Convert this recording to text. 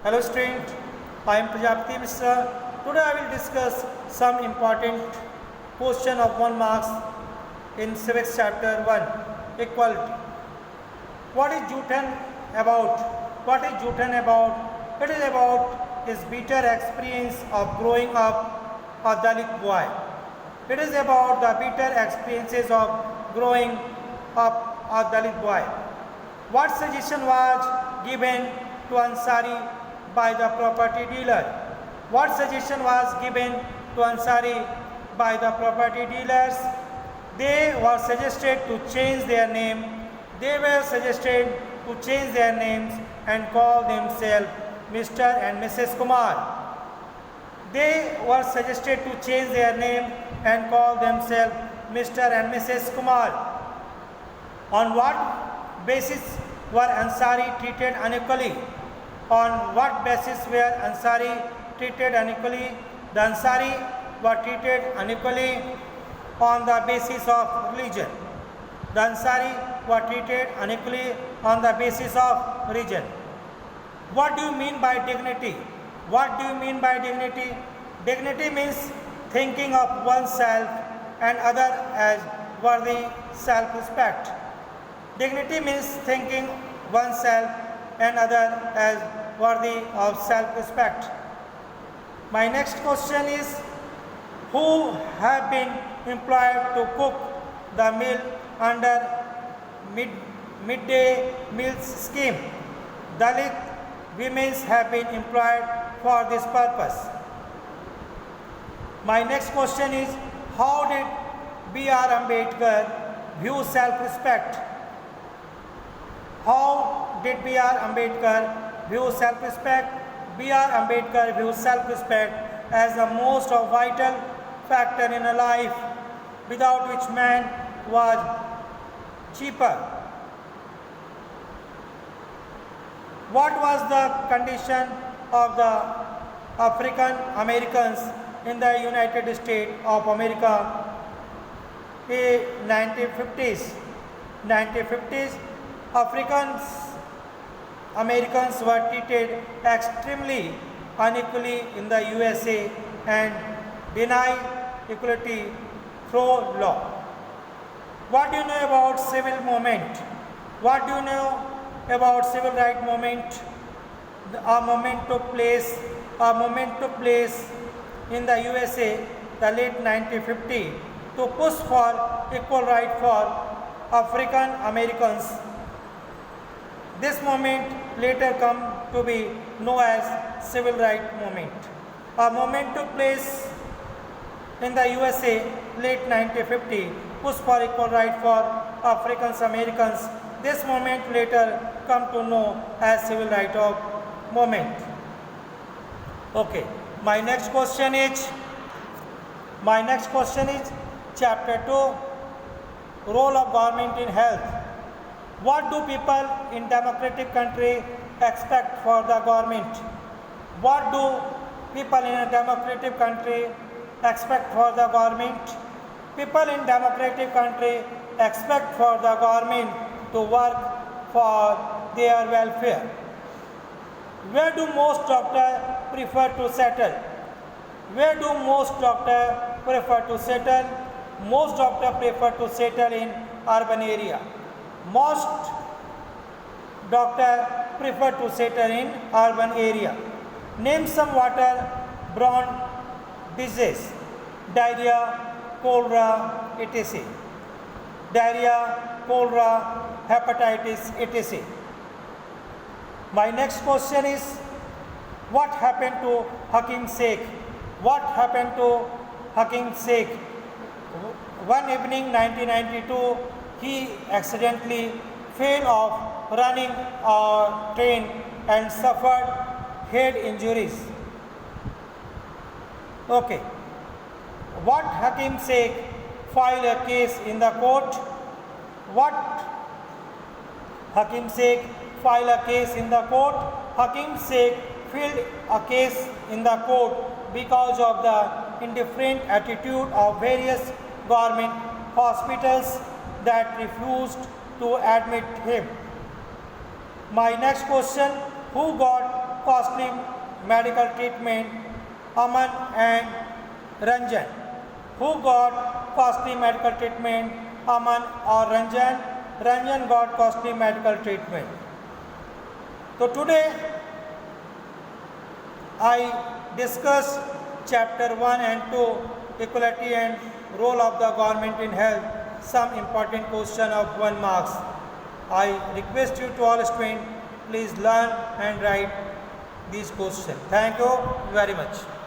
Hello student, I am Prajapati Mishra. Today I will discuss some important question of 1 marks in civics chapter 1, equality. What is Jootan about? What is Jootan about? It is about his bitter experience of growing up a Dalit boy. It is about the bitter experiences of growing up a Dalit boy. What suggestion was given to Ansari by the property dealer? What suggestion was given to Ansari by the property dealers? They were suggested to change their name. They were suggested to change their names and call themselves Mr. and Mrs. Kumar. They were suggested to change their name and call themselves Mr. and Mrs. Kumar. On what basis were Ansari treated unequally? On what basis were Ansari treated unequally? The Ansari were treated unequally on the basis of religion. The Ansari were treated unequally on the basis of religion. What do you mean by dignity? What do you mean by dignity? Dignity means thinking of oneself and other as worthy self-respect. Dignity means thinking oneself and other as worthy of self-respect. My next question is, who have been employed to cook the meal under midday meals scheme? Dalit women have been employed for this purpose. My next question is, how did B.R. Ambedkar view self-respect? How did B.R. Ambedkar view self-respect? B.R. Ambedkar views self-respect as the most vital factor in a life without which man was cheaper. What was the condition of the African Americans in the United States of America in 1950s? 1950s, Americans were treated extremely unequally in the USA and denied equality through law. What do you know about civil movement? What do you know about civil rights movement? A movement took place in the USA the late 1950 to push for equal right for African Americans. This movement later come to be known as civil rights movement. A movement took place in the USA late 1950 push for equal right for African Americans. This movement later come to know as civil rights movement. Okay, my next question is chapter 2, role of government in health. What do people in democratic country expect for the government? What do people in a democratic country expect for the government? People in democratic country expect for the government to work for their welfare. Where do most doctors prefer to settle? Where do most doctors prefer to settle? Most doctors prefer to settle in urban area. Most doctors prefer to settle in urban area. Name some water-borne diseases: diarrhea, cholera, etc. Diarrhea, cholera, hepatitis, etc. My next question is, what happened to Hakim Sheikh? What happened to Hakim Sheikh? One evening, 1992, he accidentally fell off running a train and suffered head injuries. Okay. What Hakim Sheikh filed a case in the court? What Hakim Sheikh filed a case in the court? Hakim Sheikh filed a case in the court because of the indifferent attitude of various government hospitals that refused to admit him. My next question, who got costly medical treatment? Aman and Ranjan. Who got costly medical treatment? Aman or Ranjan? Ranjan got costly medical treatment. So today I discussed chapter 1 and 2, equality and role of the government in health, some important question of 1 marks. I request you to all students, please learn and write these questions. Thank you very much.